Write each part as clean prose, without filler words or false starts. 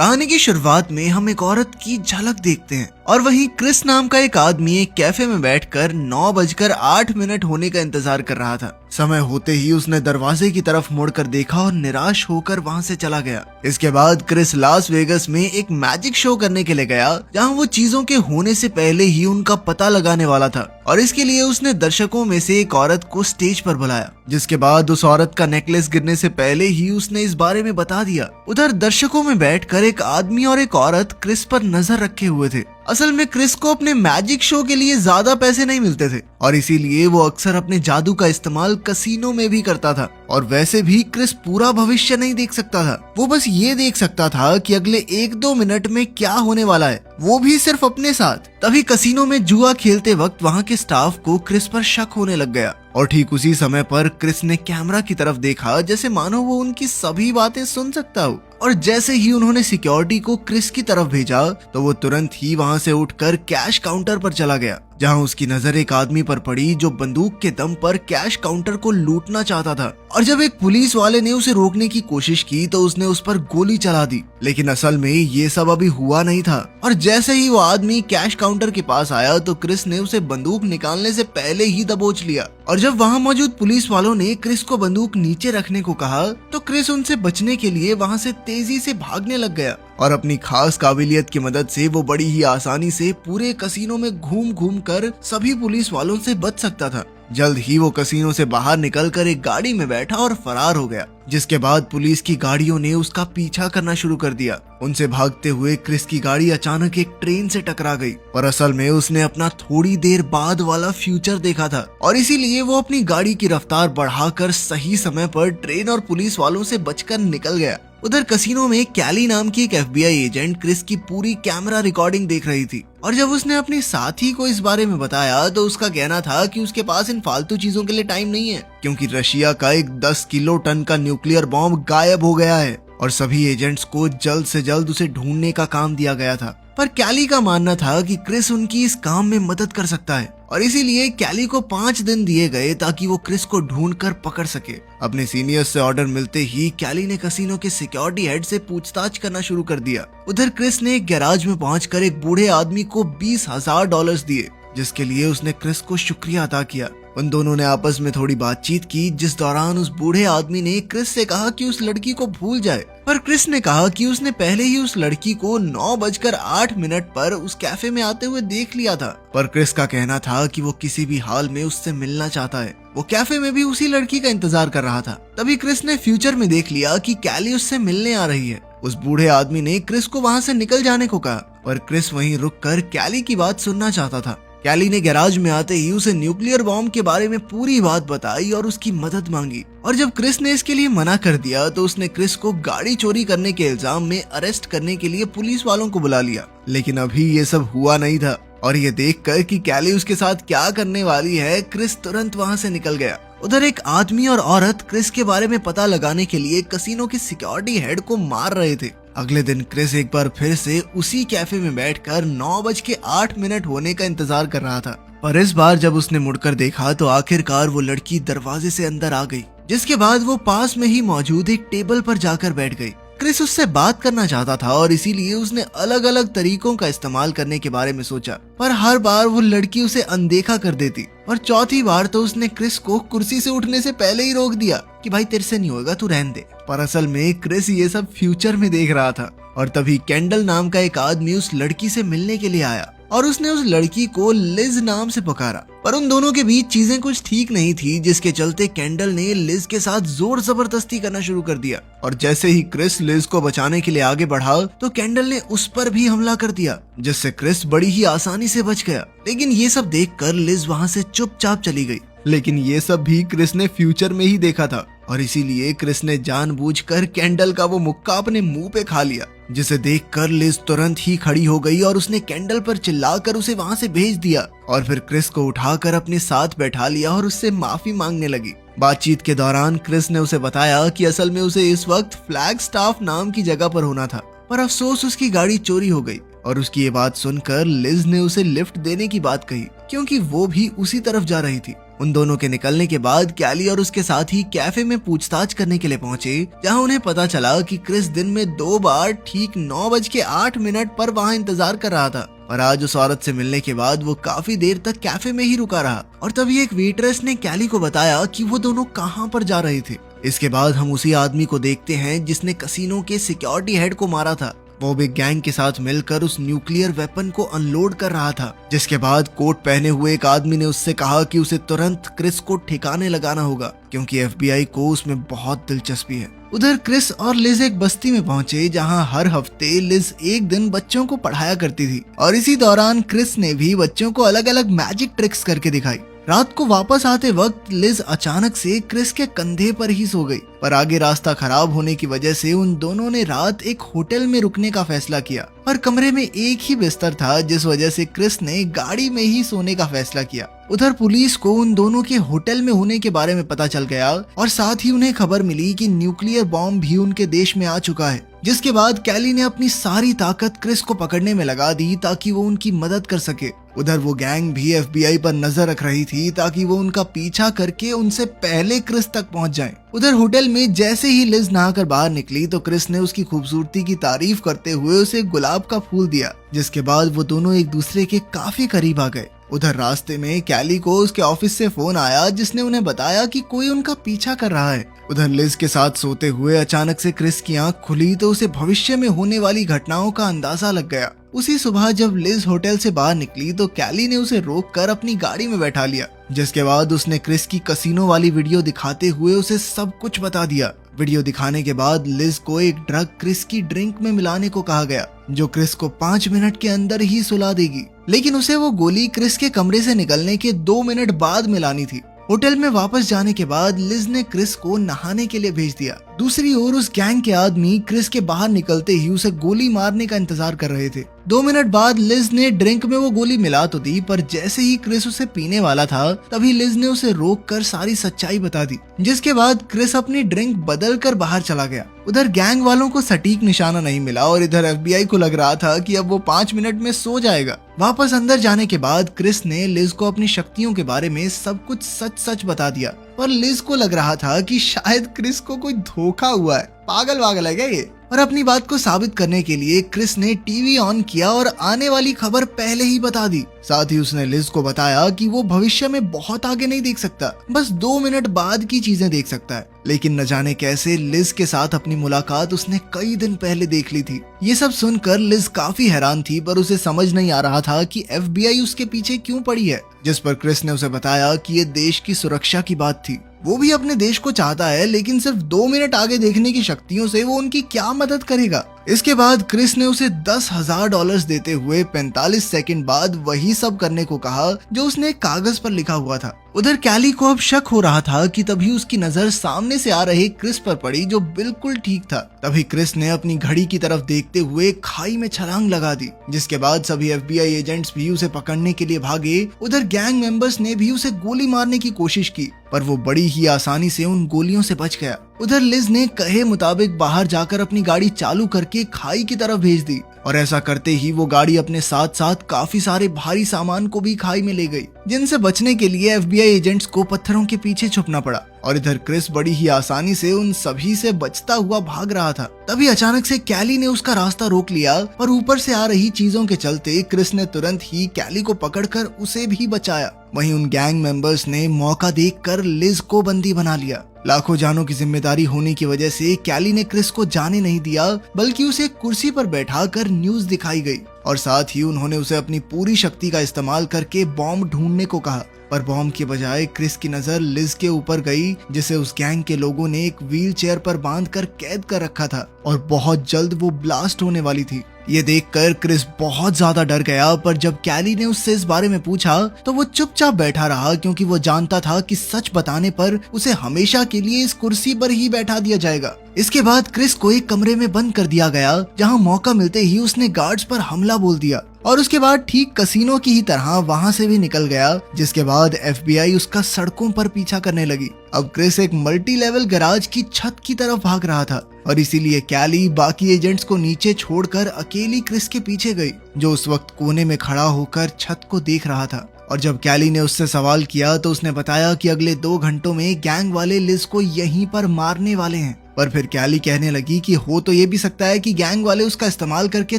कहानी की शुरुआत में हम एक औरत की झलक देखते हैं और वहीं क्रिस नाम का एक आदमी एक कैफे में बैठकर 9:08 होने का इंतजार कर रहा था। समय होते ही उसने दरवाजे की तरफ मुड़कर देखा और निराश होकर वहां से चला गया। इसके बाद क्रिस लास वेगस में एक मैजिक शो करने के लिए गया, जहां वो चीजों के होने से पहले ही उनका पता लगाने वाला था और इसके लिए उसने दर्शकों में से एक औरत को स्टेज पर बुलाया, जिसके बाद उस औरत का नेकलेस गिरने से पहले ही उसने इस बारे में बता दिया। उधर दर्शकों में बैठकर एक आदमी और एक औरत क्रिस पर नजर रखे हुए थे। असल में क्रिस को अपने मैजिक शो के लिए ज्यादा पैसे नहीं मिलते थे और इसीलिए वो अक्सर अपने जादू का इस्तेमाल कसीनो में भी करता था। और वैसे भी क्रिस पूरा भविष्य नहीं देख सकता था, वो बस ये देख सकता था कि अगले 1-2 मिनट में क्या होने वाला है, वो भी सिर्फ अपने साथ। तभी कसीनो में जुआ खेलते वक्त वहाँ के स्टाफ को क्रिस पर शक होने लग गया और ठीक उसी समय पर क्रिस ने कैमरा की तरफ देखा, जैसे मानो वो उनकी सभी बातें सुन सकता हो। और जैसे ही उन्होंने सिक्योरिटी को क्रिस की तरफ भेजा तो वो तुरंत ही वहाँ से उठकर कैश काउंटर पर चला गया, जहाँ उसकी नजर एक आदमी पर पड़ी जो बंदूक के दम पर कैश काउंटर को लूटना चाहता था। और जब एक पुलिस वाले ने उसे रोकने की कोशिश की तो उसने उस पर गोली चला दी, लेकिन असल में ये सब अभी हुआ नहीं था। और जैसे ही वो आदमी कैश काउंटर के पास आया तो क्रिस ने उसे बंदूक निकालने से पहले ही दबोच लिया। और जब वहाँ मौजूद पुलिस वालों ने क्रिस को बंदूक नीचे रखने को कहा तो क्रिस उनसे बचने के लिए वहाँ से तेजी से भागने लग गया और अपनी खास काबिलियत की मदद से वो बड़ी ही आसानी से पूरे कसीनो में घूम घूम कर सभी पुलिस वालों से बच सकता था। जल्द ही वो कसीनो से बाहर निकलकर एक गाड़ी में बैठा और फरार हो गया, जिसके बाद पुलिस की गाड़ियों ने उसका पीछा करना शुरू कर दिया। उनसे भागते हुए क्रिस की गाड़ी अचानक एक ट्रेन से टकरा गई और असल में उसने अपना थोड़ी देर बाद वाला फ्यूचर देखा था और इसीलिए वो अपनी गाड़ी की रफ्तार बढ़ाकर सही समय पर ट्रेन और पुलिस वालों से बचकर निकल गया। उधर कसीनो में कैली नाम की एक FBI एजेंट क्रिस की पूरी कैमरा रिकॉर्डिंग देख रही थी और जब उसने अपने साथी को इस बारे में बताया तो उसका कहना था कि उसके पास इन फालतू चीजों के लिए टाइम नहीं है, क्योंकि रशिया का एक 10 किलो टन का न्यूक्लियर बॉम्ब गायब हो गया है और सभी एजेंट्स को जल्द से जल्द उसे ढूंढने का काम दिया गया था। पर कैली का मानना था कि क्रिस उनकी इस काम में मदद कर सकता है और इसीलिए कैली को 5 दिन दिए गए ताकि वो क्रिस को ढूंढकर पकड़ सके। अपने सीनियर्स से ऑर्डर मिलते ही कैली ने कसीनो के सिक्योरिटी हेड से पूछताछ करना शुरू कर दिया। उधर क्रिस ने एक गैराज में पहुंचकर एक बूढ़े आदमी को $20,000 दिए, जिसके लिए उसने क्रिस को शुक्रिया अदा किया। उन दोनों ने आपस में थोड़ी बातचीत की, जिस दौरान उस बूढ़े आदमी ने क्रिस से कहा कि उस लड़की को भूल जाए, पर क्रिस ने कहा कि उसने पहले ही उस लड़की को 9:08 पर उस कैफे में आते हुए देख लिया था। पर क्रिस का कहना था कि वो किसी भी हाल में उससे मिलना चाहता है। वो कैफे में भी उसी लड़की का इंतजार कर रहा था। तभी क्रिस ने फ्यूचर में देख लिया कि कैली उससे मिलने आ रही है। उस बूढ़े आदमी ने क्रिस को वहाँ से निकल जाने को कहा, पर क्रिस वहीं रुककर कैली की बात सुनना चाहता था। कैली ने गैराज में आते ही उसे न्यूक्लियर बॉम्ब के बारे में पूरी बात बताई और उसकी मदद मांगी। और जब क्रिस ने इसके लिए मना कर दिया तो उसने क्रिस को गाड़ी चोरी करने के इल्जाम में अरेस्ट करने के लिए पुलिस वालों को बुला लिया। लेकिन अभी ये सब हुआ नहीं था और ये देखकर कि कैली उसके साथ क्या करने वाली है, क्रिस तुरंत वहाँ से निकल गया। उधर एक आदमी और औरत क्रिस के बारे में पता लगाने के लिए कसीनो के सिक्योरिटी हेड को मार रहे थे। अगले दिन क्रिस एक बार फिर से उसी कैफे में बैठकर 9:08 होने का इंतजार कर रहा था, पर इस बार जब उसने मुड़कर देखा तो आखिरकार वो लड़की दरवाजे से अंदर आ गई, जिसके बाद वो पास में ही मौजूद एक टेबल पर जाकर बैठ गई। क्रिस उससे बात करना चाहता था और इसीलिए उसने अलग अलग तरीकों का इस्तेमाल करने के बारे में सोचा, पर हर बार वो लड़की उसे अनदेखा कर देती और चौथी बार तो उसने क्रिस को कुर्सी से उठने से पहले ही रोक दिया कि भाई तेरे से नहीं होगा, तू रहने दे। पर असल में क्रिस ये सब फ्यूचर में देख रहा था और तभी कैंडल नाम का एक आदमी उस लड़की से मिलने के लिए आया और उसने उस लड़की को लिज नाम से पुकारा। पर उन दोनों के बीच चीजें कुछ ठीक नहीं थी, जिसके चलते कैंडल ने लिज के साथ जोर जबरदस्ती करना शुरू कर दिया और जैसे ही क्रिस लिज को बचाने के लिए आगे बढ़ा तो कैंडल ने उस पर भी हमला कर दिया, जिससे क्रिस बड़ी ही आसानी से बच गया। लेकिन ये सब देखकर लिज वहाँ से चुपचाप चली गई। लेकिन ये सब भी क्रिस ने फ्यूचर में ही देखा था और इसीलिए क्रिस ने जानबूझकर कैंडल का वो मुक्का अपने मुंह पे खा लिया, जिसे देखकर लिज तुरंत ही खड़ी हो गई और उसने कैंडल पर चिल्लाकर उसे वहाँ से भेज दिया और फिर क्रिस को उठाकर अपने साथ बैठा लिया और उससे माफी मांगने लगी। बातचीत के दौरान क्रिस ने उसे बताया कि असल में उसे इस वक्त फ्लैगस्टाफ नाम की जगह पर होना था, पर अफसोस उसकी गाड़ी चोरी हो गई। और उसकी ये बात सुनकर लिज ने उसे लिफ्ट देने की बात कही, क्योंकि वो भी उसी तरफ जा रही थी। उन दोनों के निकलने के बाद कैली और उसके साथी कैफे में पूछताछ करने के लिए पहुंचे, जहां उन्हें पता चला कि क्रिस दिन में 2 बार ठीक 9:08 पर वहां इंतजार कर रहा था। और आज उस औरत से मिलने के बाद वो काफी देर तक कैफे में ही रुका रहा। और तभी एक वेट्रेस ने कैली को बताया कि वो दोनों कहां पर जा रहे थे। इसके बाद हम उसी आदमी को देखते हैं जिसने कसिनो के सिक्योरिटी हेड को मारा था। वो भी गैंग के साथ मिलकर उस न्यूक्लियर वेपन को अनलोड कर रहा था। जिसके बाद कोट पहने हुए एक आदमी ने उससे कहा कि उसे तुरंत क्रिस को ठिकाने लगाना होगा, क्योंकि एफबीआई को उसमें बहुत दिलचस्पी है। उधर क्रिस और लिज एक बस्ती में पहुंचे, जहां हर हफ्ते लिज एक दिन बच्चों को पढ़ाया करती थी। और इसी दौरान क्रिस ने भी बच्चों को अलग अलग मैजिक ट्रिक्स करके दिखाई। रात को वापस आते वक्त लिज अचानक से क्रिस के कंधे पर ही सो गई। पर आगे रास्ता खराब होने की वजह से उन दोनों ने रात एक होटल में रुकने का फैसला किया। और कमरे में एक ही बिस्तर था, जिस वजह से क्रिस ने गाड़ी में ही सोने का फैसला किया। उधर पुलिस को उन दोनों के होटल में होने के बारे में पता चल गया और साथ ही उन्हें खबर मिली कि न्यूक्लियर बॉम्ब भी उनके देश में आ चुका है। जिसके बाद कैली ने अपनी सारी ताकत क्रिस को पकड़ने में लगा दी ताकि वो उनकी मदद कर सके। उधर वो गैंग भी एफबीआई पर नजर रख रही थी ताकि वो उनका पीछा करके उनसे पहले क्रिस तक पहुंच जाएं। उधर होटल में जैसे ही लिज नहाकर बाहर निकली तो क्रिस ने उसकी खूबसूरती की तारीफ करते हुए उसे गुलाब का फूल दिया। जिसके बाद वो दोनों एक दूसरे के काफी करीब आ गए। उधर रास्ते में कैली को उसके ऑफिस से फोन आया, जिसने उन्हें बताया कि कोई उनका पीछा कर रहा है। उधर लिज के साथ सोते हुए अचानक से क्रिस की आंख खुली तो उसे भविष्य में होने वाली घटनाओं का अंदाजा लग गया। उसी सुबह जब लिज होटल से बाहर निकली तो कैली ने उसे रोककर अपनी गाड़ी में बैठा लिया। जिसके बाद उसने क्रिस की कसिनो वाली वीडियो दिखाते हुए उसे सब कुछ बता दिया। वीडियो दिखाने के बाद लिज को एक ड्रग क्रिस की ड्रिंक में मिलाने को कहा गया, जो क्रिस को 5 मिनट के अंदर ही सुला देगी। लेकिन उसे वो गोली क्रिस के कमरे से निकलने के 2 मिनट बाद मिलानी थी। होटल में वापस जाने के बाद लिज ने क्रिस को नहाने के लिए भेज दिया। दूसरी ओर उस गैंग के आदमी क्रिस के बाहर निकलते ही उसे गोली मारने का इंतजार कर रहे थे। 2 मिनट बाद लिज ने ड्रिंक में वो गोली मिला तो दी, पर जैसे ही क्रिस उसे पीने वाला था तभी लिज ने उसे रोककर सारी सच्चाई बता दी। जिसके बाद क्रिस अपनी ड्रिंक बदल कर बाहर चला गया। उधर गैंग वालों को सटीक निशाना नहीं मिला और इधर एफबीआई को लग रहा था कि अब वो 5 मिनट में सो जाएगा। वापस अंदर जाने के बाद क्रिस ने लिज को अपनी शक्तियों के बारे में सब कुछ सच बता दिया। पर लिज को लग रहा था कि शायद क्रिस को कोई धोखा हुआ है। पागल है क्या ये? और अपनी बात को साबित करने के लिए क्रिस ने टीवी ऑन किया और आने वाली खबर पहले ही बता दी। साथ ही उसने लिज को बताया कि वो भविष्य में बहुत आगे नहीं देख सकता, बस 2 मिनट बाद की चीजें देख सकता है। लेकिन न जाने कैसे लिज के साथ अपनी मुलाकात उसने कई दिन पहले देख ली थी। ये सब सुनकर लिज काफी हैरान थी, पर उसे समझ नहीं आ रहा था कि एफबीआई उसके पीछे क्यों पड़ी है। जिस पर क्रिस ने उसे बताया कि ये देश की सुरक्षा की बात थी। वो भी अपने देश को चाहता है, लेकिन सिर्फ 2 मिनट आगे देखने की शक्तियों से वो उनकी क्या मदद करेगा। इसके बाद क्रिस ने उसे $10,000 देते हुए 45 सेकंड बाद वही सब करने को कहा जो उसने कागज पर लिखा हुआ था। उधर कैली को अब शक हो रहा था कि तभी उसकी नजर सामने से आ रहे क्रिस पर पड़ी, जो बिल्कुल ठीक था। तभी क्रिस ने अपनी घड़ी की तरफ देखते हुए खाई में छलांग लगा दी। जिसके बाद सभी एफबीआई एजेंट्स भी उसे पकड़ने के लिए भागे। उधर गैंग मेंबर्स ने भी उसे गोली मारने की कोशिश की, पर वो बड़ी ही आसानी से उन गोलियों से बच गया। उधर लिज ने कहे मुताबिक बाहर जाकर अपनी गाड़ी चालू करके खाई की तरफ भेज दी और ऐसा करते ही वो गाड़ी अपने साथ साथ काफी सारे भारी सामान को भी खाई में ले गई, जिनसे बचने के लिए एफबीआई एजेंट्स को पत्थरों के पीछे छुपना पड़ा। और इधर क्रिस बड़ी ही आसानी से उन सभी से बचता हुआ भाग रहा था। तभी अचानक से कैली ने उसका रास्ता रोक लिया, पर ऊपर से आ रही चीजों के चलते क्रिस ने तुरंत ही कैली को पकड़कर उसे भी बचाया। वहीं उन गैंग मेंबर्स ने मौका देखकर लिज को बंदी बना लिया। लाखों जानों की जिम्मेदारी होने की वजह से कैली ने क्रिस को जाने नहीं दिया, बल्कि उसे कुर्सी पर बैठाकर न्यूज दिखाई गई और साथ ही उन्होंने उसे अपनी पूरी शक्ति का इस्तेमाल करके बॉम्ब ढूंढने को कहा। पर बॉम्ब के बजाय क्रिस की नजर लिज के ऊपर गई, जिसे उस गैंग के लोगों ने एक व्हील चेयर पर बांधकर कैद कर रखा था और बहुत जल्द वो ब्लास्ट होने वाली थी। ये देखकर क्रिस बहुत ज्यादा डर गया, पर जब कैली ने उससे इस बारे में पूछा तो वो चुपचाप बैठा रहा, क्योंकि वो जानता था कि सच बताने पर उसे हमेशा के लिए इस कुर्सी पर ही बैठा दिया जाएगा। इसके बाद क्रिस को एक कमरे में बंद कर दिया गया, जहां मौका मिलते ही उसने गार्ड्स पर हमला बोल दिया और उसके बाद ठीक कसिनो की ही तरह वहां से भी निकल गया। जिसके बाद एफबीआई उसका सड़कों पर पीछा करने लगी। अब क्रिस एक मल्टी लेवल गैराज की छत की तरफ भाग रहा था और इसीलिए कैली बाकी एजेंट्स को नीचे छोड़कर अकेली क्रिस के पीछे गई, जो उस वक्त कोने में खड़ा होकर छत को देख रहा था। और जब कैली ने उससे सवाल किया तो उसने बताया कि अगले 2 घंटों में गैंग वाले लिज को यहीं पर मारने वाले हैं। पर फिर कैली कहने लगी कि हो तो ये भी सकता है कि गैंग वाले उसका इस्तेमाल करके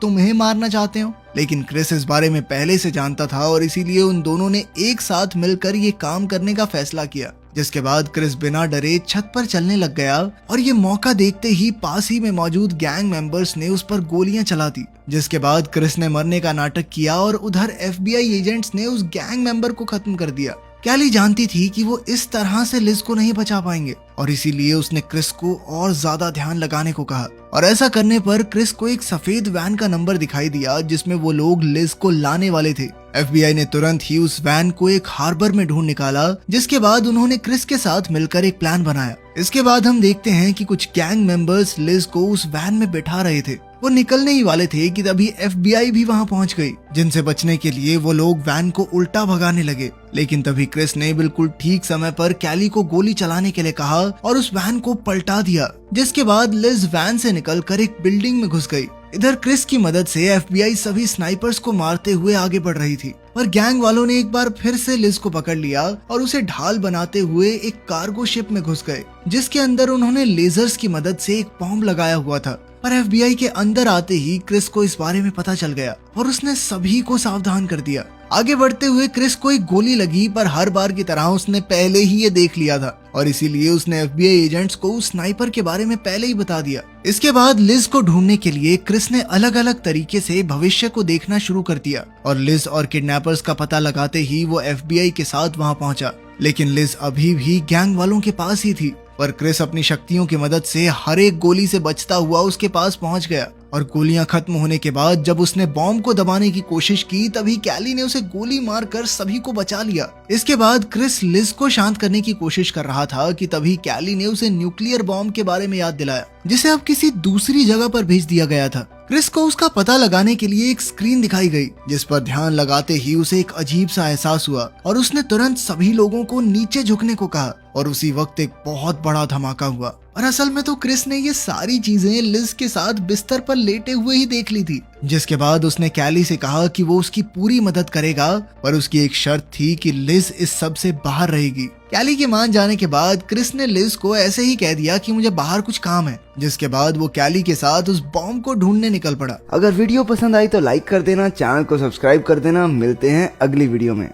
तुम्हें मारना चाहते हो। लेकिन क्रिस इस बारे में पहले से जानता था और इसीलिए उन दोनों ने एक साथ मिलकर ये काम करने का फैसला किया। जिसके बाद क्रिस बिना डरे छत पर चलने लग गया और ये मौका देखते ही पास ही में मौजूद गैंग मेंबर्स ने उस पर गोलियां चला दी। जिसके बाद क्रिस ने मरने का नाटक किया और उधर FBI एजेंट्स ने उस गैंग मेंबर को खत्म कर दिया। कैली जानती थी कि वो इस तरह से लिज को नहीं बचा पाएंगे और इसीलिए उसने क्रिस को और ज्यादा ध्यान लगाने को कहा। और ऐसा करने पर क्रिस को एक सफेद वैन का नंबर दिखाई दिया जिसमें वो लोग लिज को लाने वाले थे। FBI ने तुरंत ही उस वैन को एक हार्बर में ढूंढ निकाला, जिसके बाद उन्होंने क्रिस के साथ मिलकर एक प्लान बनाया। इसके बाद हम देखते हैं कि कुछ गैंग मेंबर्स लिज को उस वैन में बैठा रहे थे। वो निकलने ही वाले थे कि तभी FBI भी वहां पहुंच गई, जिनसे बचने के लिए वो लोग वैन को उल्टा भगाने लगे। लेकिन तभी क्रिस ने बिल्कुल ठीक समय पर कैली को गोली चलाने के लिए कहा और उस वैन को पलटा दिया। जिसके बाद लिज वैन से निकलकर एक बिल्डिंग में घुस गई। इधर क्रिस की मदद से FBI सभी स्नाइपर्स को मारते हुए आगे बढ़ रही थी, पर गैंग वालों ने एक बार फिर से लिज को पकड़ लिया और उसे ढाल बनाते हुए एक कार्गो शिप में घुस गए, जिसके अंदर उन्होंने लेजर्स की मदद से एक बॉम्ब लगाया हुआ था। पर FBI के अंदर आते ही क्रिस को इस बारे में पता चल गया और उसने सभी को सावधान कर दिया। आगे बढ़ते हुए क्रिस को एक गोली लगी, पर हर बार की तरह उसने पहले ही ये देख लिया था और इसीलिए उसने FBI एजेंट्स को उस स्नाइपर के बारे में पहले ही बता दिया। इसके बाद लिज को ढूंढने के लिए क्रिस ने अलग अलग तरीके से भविष्य को देखना शुरू कर दिया और लिज और किडनैपर्स का पता लगाते ही वो FBI के साथ वहां पहुंचा। लेकिन लिज अभी भी गैंग वालों के पास ही थी, पर क्रिस अपनी शक्तियों की मदद से हर एक गोली से बचता हुआ उसके पास पहुंच गया। और गोलियां खत्म होने के बाद जब उसने बॉम्ब को दबाने की कोशिश की, तभी कैली ने उसे गोली मारकर सभी को बचा लिया। इसके बाद क्रिस लिज को शांत करने की कोशिश कर रहा था कि तभी कैली ने उसे न्यूक्लियर बॉम्ब के बारे में याद दिलाया, जिसे अब किसी दूसरी जगह पर भेज दिया गया था। क्रिस को उसका पता लगाने के लिए एक स्क्रीन दिखाई गई, जिस पर ध्यान लगाते ही उसे एक अजीब सा एहसास हुआ और उसने तुरंत सभी लोगों को नीचे झुकने को कहा और उसी वक्त एक बहुत बड़ा धमाका हुआ। और असल में तो क्रिस ने ये सारी चीजें लिज के साथ बिस्तर पर लेटे हुए ही देख ली थी। जिसके बाद उसने कैली से कहा कि वो उसकी पूरी मदद करेगा, पर उसकी एक शर्त थी कि लिज इस सब से बाहर रहेगी। कैली के मान जाने के बाद क्रिस ने लिज को ऐसे ही कह दिया कि मुझे बाहर कुछ काम है। जिसके बाद वो कैली के साथ उस बॉम्ब को ढूंढने निकल पड़ा। अगर वीडियो पसंद आई तो लाइक कर देना, चैनल को सब्सक्राइब कर देना। मिलते हैं अगली वीडियो में।